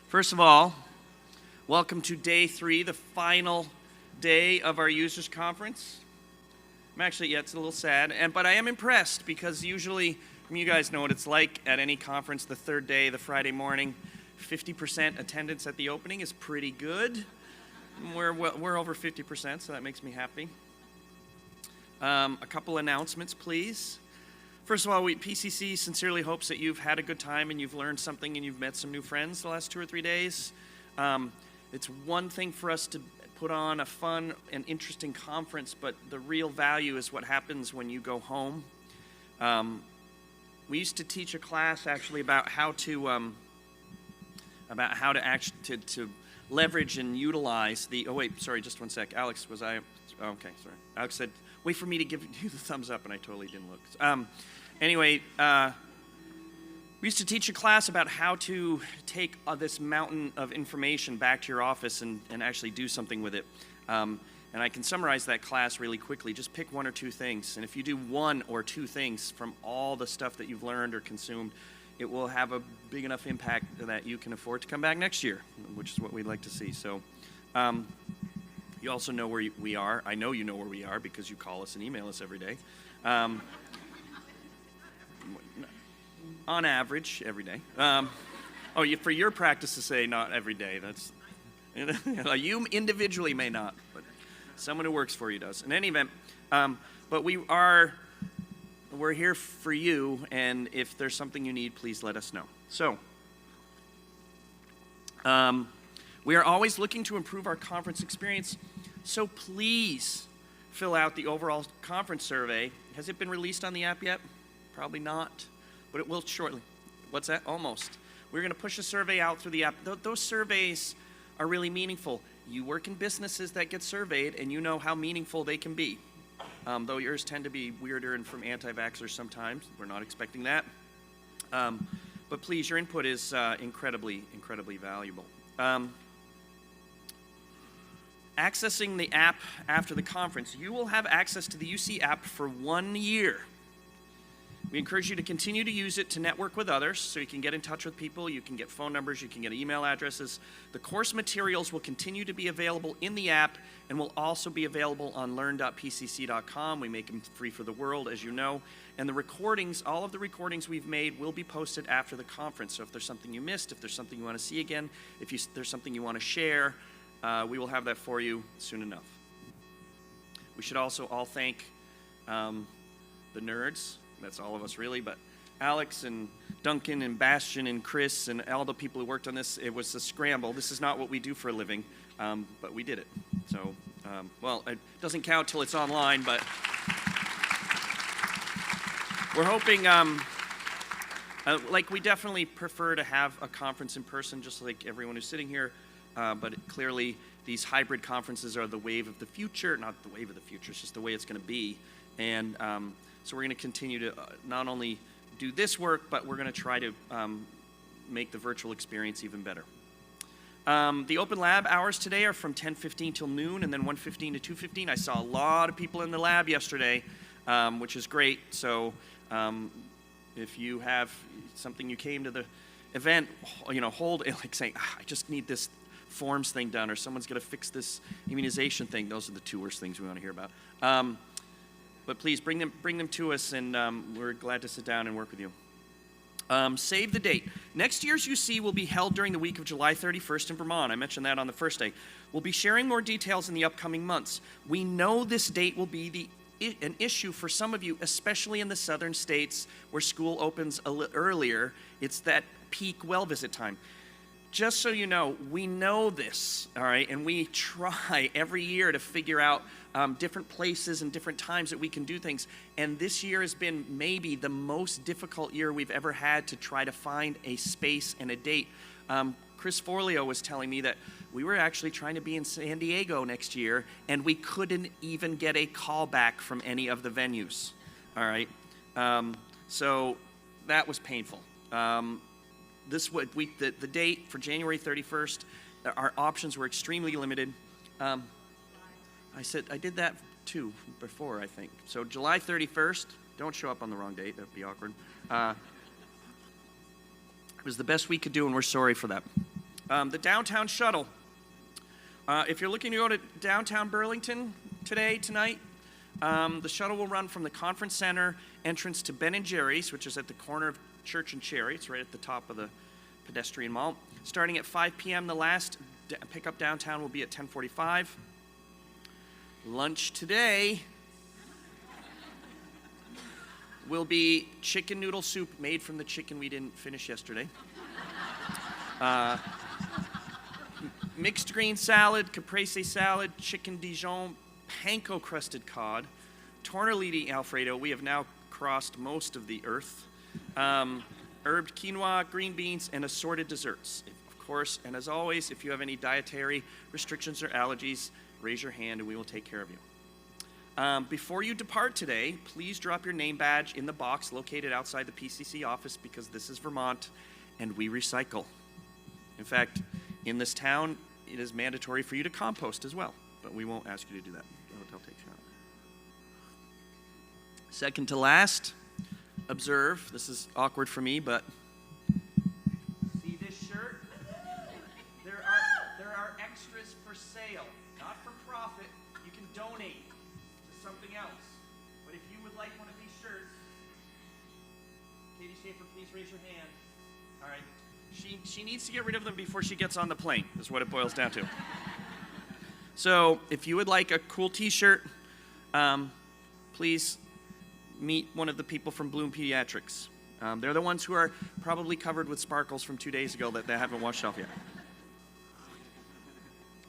First of all, welcome to day 3, the final day of our users conference. It's a little sad, but I am impressed because usually, you guys know what it's like at any conference, the third day, the Friday morning, 50% attendance at the opening is pretty good. We're over 50%, so that makes me happy. A couple announcements, please. First of all, PCC sincerely hopes that you've had a good time and you've learned something and you've met some new friends the last 2 or 3 days. It's one thing for us to put on a fun and interesting conference, but the real value is what happens when you go home. We used to teach a class actually about how to leverage and utilize the. Oh wait, sorry, just one sec. Alex, was I? Oh, okay, sorry. Alex said, "Wait for me to give you the thumbs up," and I totally didn't look. Anyway, we used to teach a class about how to take this mountain of information back to your office and actually do something with it. And I can summarize that class really quickly. Just pick 1 or 2 things. And if you do 1 or 2 things from all the stuff that you've learned or consumed, it will have a big enough impact that you can afford to come back next year, which is what we'd like to see. So you also know where we are. I know you know where we are because you call us and email us every day. On average, every day. For your practice to say not every day, that's you individually may not, but someone who works for you does. In any event, but we're here for you, and if there's something you need, please let us know. So, we are always looking to improve our conference experience, so please fill out the overall conference survey. Has it been released on the app yet? Probably not, but it will shortly. What's that? Almost. We're going to push a survey out through the app. Those surveys are really meaningful. You work in businesses that get surveyed, and you know how meaningful they can be. Though yours tend to be weirder and from anti-vaxxers sometimes. We're not expecting that. But please, your input is incredibly, incredibly valuable. Accessing the app after the conference. You will have access to the UC app for 1 year. We encourage you to continue to use it to network with others so you can get in touch with people, you can get phone numbers, you can get email addresses. The course materials will continue to be available in the app and will also be available on learn.pcc.com. We make them free for the world, as you know. And the recordings, all of the recordings we've made will be posted after the conference. So if there's something you missed, if there's something you want to see again, if there's something you want to share, we will have that for you soon enough. We should also all thank the nerds. That's all of us really, but Alex and Duncan and Bastian and Chris and all the people who worked on this, it was a scramble. This is not what we do for a living, but we did it. So, it doesn't count till it's online, but we're hoping, we definitely prefer to have a conference in person, just like everyone who's sitting here, but clearly these hybrid conferences are the wave of the future, not the wave of the future, it's just the way it's going to be. And so we're going to continue to not only do this work, but we're going to try to make the virtual experience even better. The Open Lab hours today are from 10:15 till noon, and then 1:15 to 2:15. I saw a lot of people in the lab yesterday, which is great. So if you have something you came to the event, hold it, like saying, I just need this forms thing done, or someone's going to fix this immunization thing. Those are the 2 worst things we want to hear about. But please bring them to us, and we're glad to sit down and work with you. Save the date. Next year's UC will be held during the week of July 31st in Vermont. I mentioned that on the first day. We'll be sharing more details in the upcoming months. We know this date will be an issue for some of you, especially in the southern states where school opens a little earlier. It's that peak well visit time. Just so you know, we know this, all right, and we try every year to figure out different places and different times that we can do things. And this year has been maybe the most difficult year we've ever had to try to find a space and a date. Chris Forleo was telling me that we were actually trying to be in San Diego next year, and we couldn't even get a call back from any of the venues, all right? So that was painful. This week, the date for January 31st, our options were extremely limited. I did that too before, I think. So July 31st, don't show up on the wrong date, that'd be awkward. It was the best we could do, and we're sorry for that. The downtown shuttle. If you're looking to go to downtown Burlington tonight, the shuttle will run from the Conference Center entrance to Ben & Jerry's, which is at the corner of Church and Cherry. It's right at the top of the pedestrian mall. Starting at 5 p.m., the last pickup downtown will be at 10:45. Lunch today will be chicken noodle soup made from the chicken we didn't finish yesterday. Mixed green salad, caprese salad, chicken Dijon, panko crusted cod, tortellini Alfredo. We have now crossed most of the earth. Herbed quinoa, green beans, and assorted desserts. Of course, and as always, if you have any dietary restrictions or allergies, raise your hand and we will take care of you. Before you depart today, please drop your name badge in the box located outside the PCC office, because this is Vermont and we recycle. In fact, in this town, it is mandatory for you to compost as well, but we won't ask you to do that. The hotel takes care of it. Second to last, observe. This is awkward for me, but see this shirt? There are extras for sale, not for profit. You can donate to something else. But if you would like one of these shirts, Katie Schaefer, please raise your hand. All right. She needs to get rid of them before she gets on the plane, is what it boils down to. So if you would like a cool t-shirt, please meet one of the people from Bloom Pediatrics. They're the ones who are probably covered with sparkles from 2 days ago that they haven't washed off yet.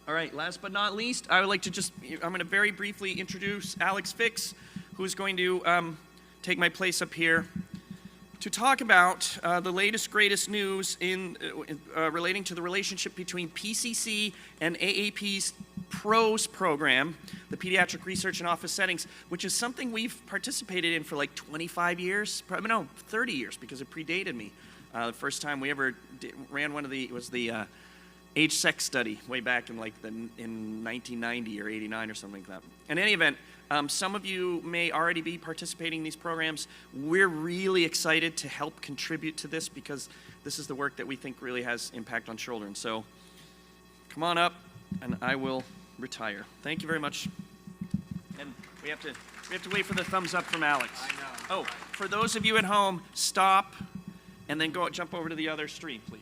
All right, last but not least, I would like to I'm going to very briefly introduce Alex Fix, who's going to take my place up here to talk about the latest, greatest news relating to the relationship between PCC and AAP's PROS program, the Pediatric Research and Office Settings, which is something we've participated in for like 25 years, 30 years, because it predated me. The first time we ever ran was the age-sex study way back in 1990 or 89 or something like that. In any event, some of you may already be participating in these programs. We're really excited to help contribute to this, because this is the work that we think really has impact on children. So come on up, and I will retire. Thank you very much. And we have to wait for the thumbs up from Alex. I know. Oh, for those of you at home, stop, and then jump over to the other stream, please.